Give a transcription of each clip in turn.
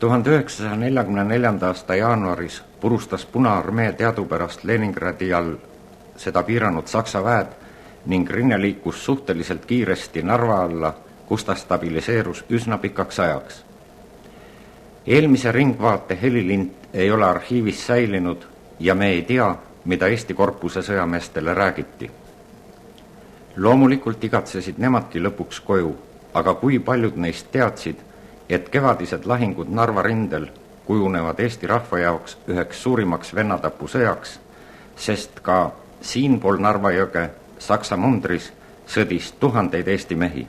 1944. aasta jaanuaris purustas Punaarmee teadupärast Leningradi all seda piiranud Saksa väed ning rinne liikus suhteliselt kiiresti Narva alla, kus ta stabiliseerus üsna pikaks ajaks. Eelmise ringvaate helilint ei ole arhiivis säilinud ja me ei tea, mida Eesti korpuse sõjameestele räägiti. Loomulikult igatsesid nemadki lõpuks koju, aga kui paljud neist teadsid, et kevadised lahingud Narva rindel kujunevad Eesti rahva jaoks üheks suurimaks vennatapusõjaks, sest ka siinpool Narva jõge Saksa mundris sõdis tuhandeid Eesti mehi.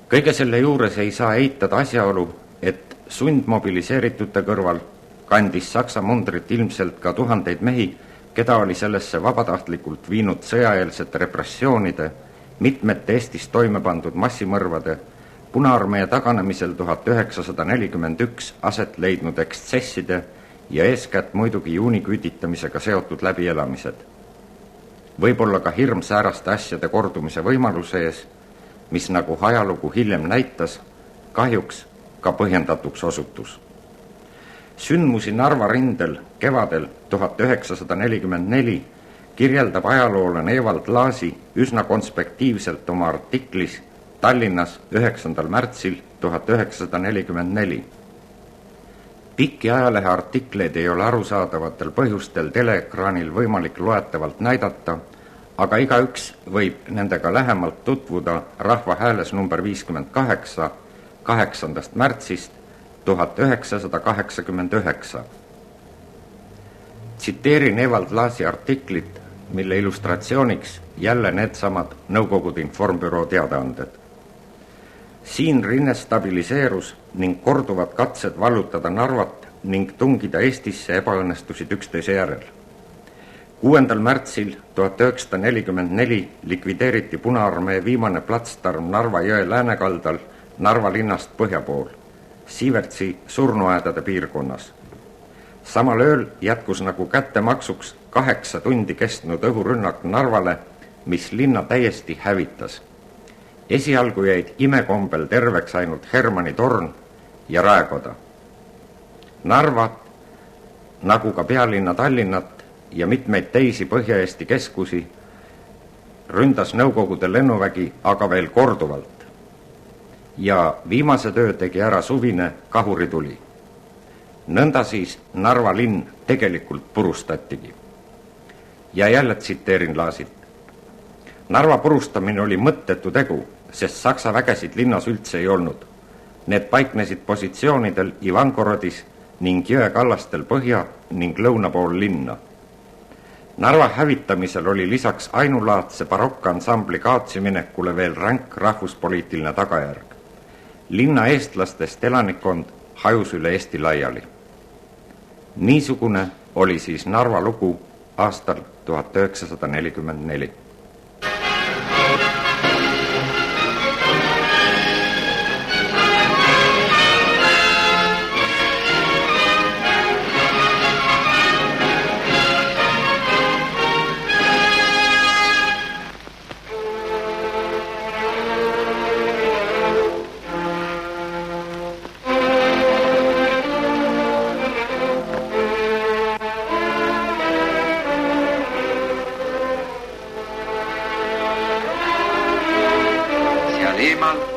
Kõige selle juures ei saa eitada asjaolu, et sundmobiliseeritute kõrval kandis Saksa mundrit ilmselt ka tuhandeid mehi, keda oli sellesse vabatahtlikult viinud sõjaeelsete repressioonide, mitmete Eestis toime pandud massimõrvade, Punaarmee taganemisel 1941 aset leidnud ekstsesside ja eeskätt muidugi juuniküüditamisega seotud läbielamised. Võib-olla ka hirm sääraste asjade kordumise võimaluse ees, mis nagu ajalugu hiljem näitas, kahjuks ka põhjendatuks osutus. Sündmusi Narva rindel kevadel 1944 kirjeldab ajaloolane Evald Laasi üsna konspektiivselt oma artiklis Tallinnas 9. märtsil 1944. Pikki ajalehe artikleid ei ole arusaadavatel põhjustel teleekraanil võimalik loetavalt näidata, aga igaüks võib nendega lähemalt tutvuda Rahva Hääles number 58 8. märtsist 1989. Tsiteerin Evald Laasi artiklit, mille illustratsiooniks jälle needsamad Nõukogude informbüroo teadaanded. Siin rinne stabiliseerus ning korduvad katsed vallutada Narvat ning tungida Eestisse ebaõnnestusid üksteise järel. 6. märtsil 1944 likvideeriti Punaarmee viimane platsdarm Narva jõe läänekaldal Narva linnast põhja pool, Siivertsi surnuaedade piirkonnas. Samal ööl jätkus nagu kättemaksuks 8 tundi kestnud õhurünnak Narvale, mis linna täiesti hävitas. Esialgu jäid imekombel terveks ainult Hermanni torn ja Raekoda. Narvat, nagu ka pealinna Tallinnat ja mitmeid teisi Põhja-Eesti keskusi, ründas Nõukogude lennuvägi aga veel korduvalt. Ja viimase töö tegi ära suvine kahurituli. Nõnda siis Narva linn tegelikult purustatigi. Ja jälle tsiteerin Laasit. Narva purustamine oli mõttetu tegu, sest Saksa vägesid linnas üldse ei olnud. Need paiknesid positsioonidel Ivangorodis ning jõekallastel põhja ning lõuna pool linna. Narva hävitamisel oli lisaks ainulaadse barokkansambli kaotsiminekule veel ränk rahvuspoliitiline tagajärg. Linna eestlastest elanikkond hajus üle Eesti laiali. Niisugune oli siis Narva lugu aastal 1944.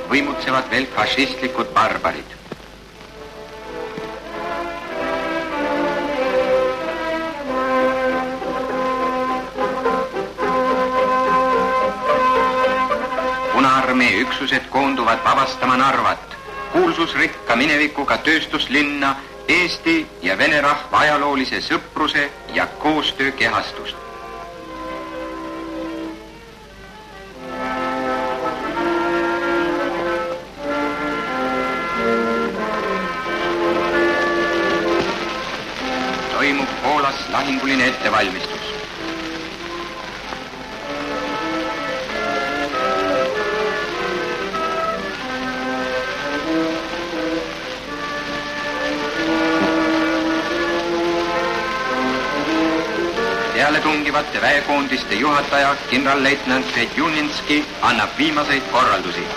Võimutsevad veel fašistlikud barbarid. Punaarmee üksused koonduvad vabastama Narvat, kuulsusrikka minevikuga tööstuslinna, Eesti ja Vene rahva ajaloolise sõpruse ja koostöö kehastust. Toimub Poolas lahinguline ettevalmistus. Peale tungivate väekoondiste juhataja kindralleitnant Petjuninski annab viimaseid korraldusi.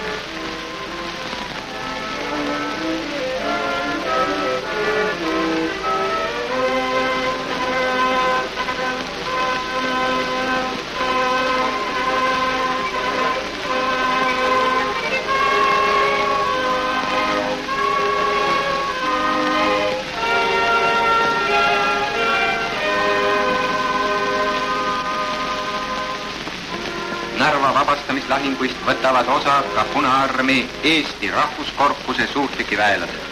lahinguist võtavad osa ka Punaarmee Eesti Rahvuskorpuse suurtükiväelased.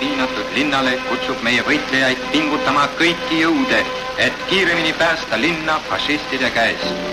Piinatud linnale kutsub meie võitlejaid pingutama kõiki jõude, et kiiremini päästa linna fašistide käest.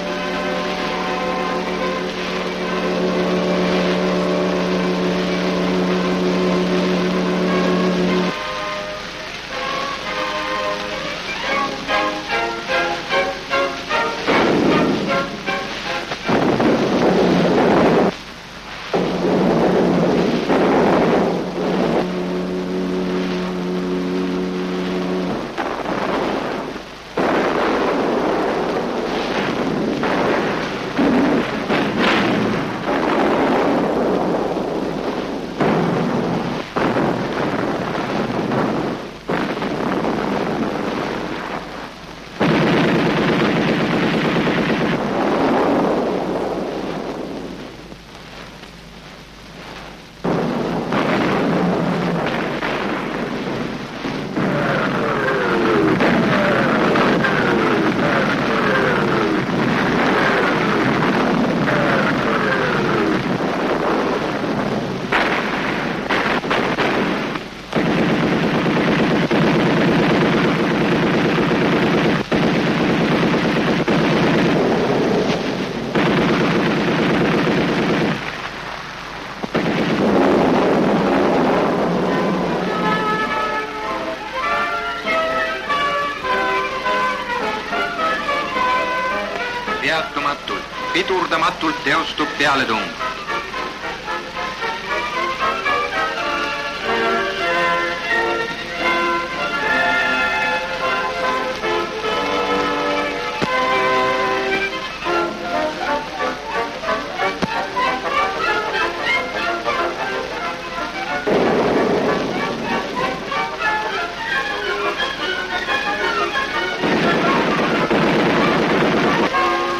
Peatumatult, pidurdamatult teostub pealetung.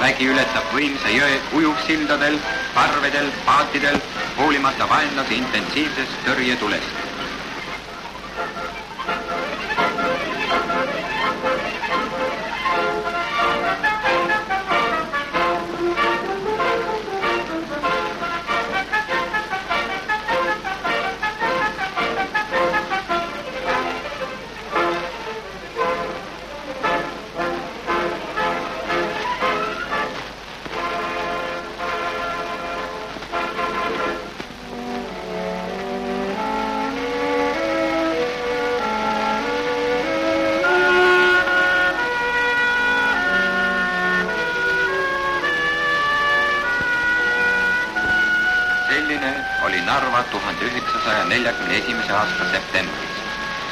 Vägi ületab võimsa jõe ujuvsildadel, parvedel, paatidel, hoolimata vaenlase intensiivsest tõrjetulest. Oli Narva 1941. aasta septembris.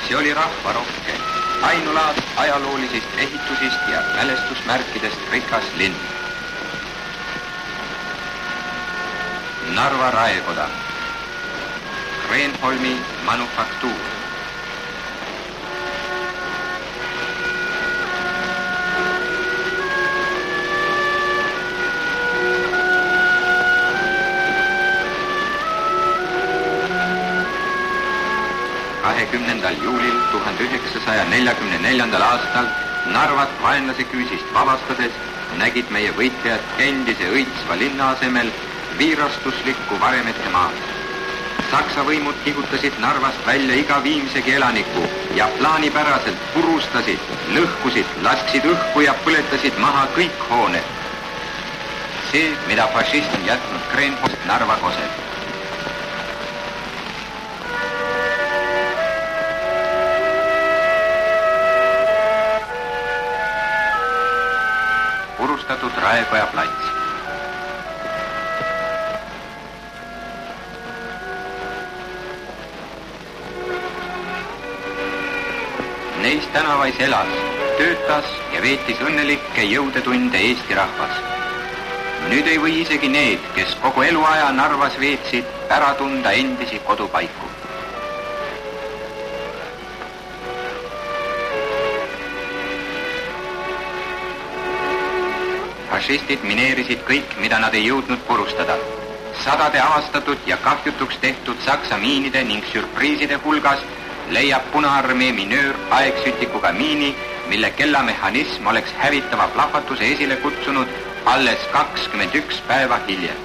See oli rahvarohke, ainulaad ajaloolisest ehitusist ja mälestusmärkidest rikas linn. Narva raekoda, Kreenholmi manufaktuur. juulil 1944. aastal Narvat vaenlase küüsist vabastades nägid meie võitlejad endise õitsva linna asemel viirastuslikku varemete maad. Saksa võimud kihutasid Narvast välja iga viimsegi elaniku ja plaanipäraselt purustasid, lõhkusid, lasksid õhku ja põletasid maha kõik hooned. See, mida fašist on jätnud Kreenholmist Narva kosel. Purustatud Raekoja plats. Neis tänavais elas, töötas ja veetis õnnelikke jõudetunde Eesti rahvas. Nüüd ei või isegi need, kes kogu eluaja Narvas veetsid, ära tunda endisi kodupaiku. Fašistid mineerisid kõik, mida nad ei jõudnud purustada. Sadade avastatud ja kahjutuks tehtud Saksa miinide ning sürpriiside hulgas leiab Punaarmee minöör aegsütikuga miini, mille kellamehhanism oleks hävitava plahvatuse esile kutsunud alles 21 päeva hiljem.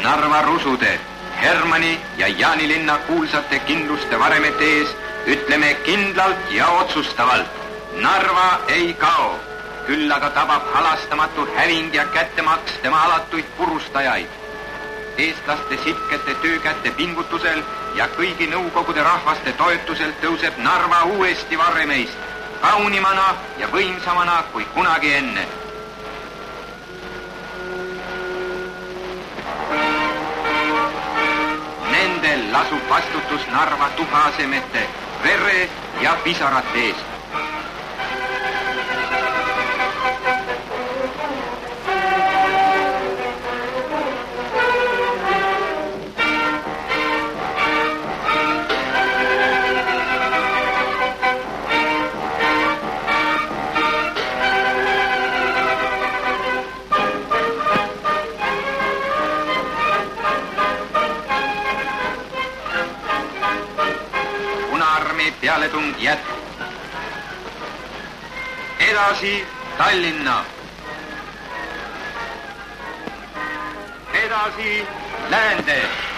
Narva rusude, Hermanni ja Jaanilinna kuulsate kindluste varemete ees ütleme kindlalt ja otsustavalt. Narva ei kao, küll aga tabab halastamatu häving ja kättemaks tema alatuid purustajaid. Eestlaste sitkete töökätte pingutusel ja kõigi nõukogude rahvaste toetusel tõuseb Narva uuesti varremeist, kaunimana ja võimsamana kui kunagi enne. Nendel lasub vastutus Narva tuhaasemete, vere ja pisarate eest. Pealetung jätkub. Edasi Tallinna. Edasi läände.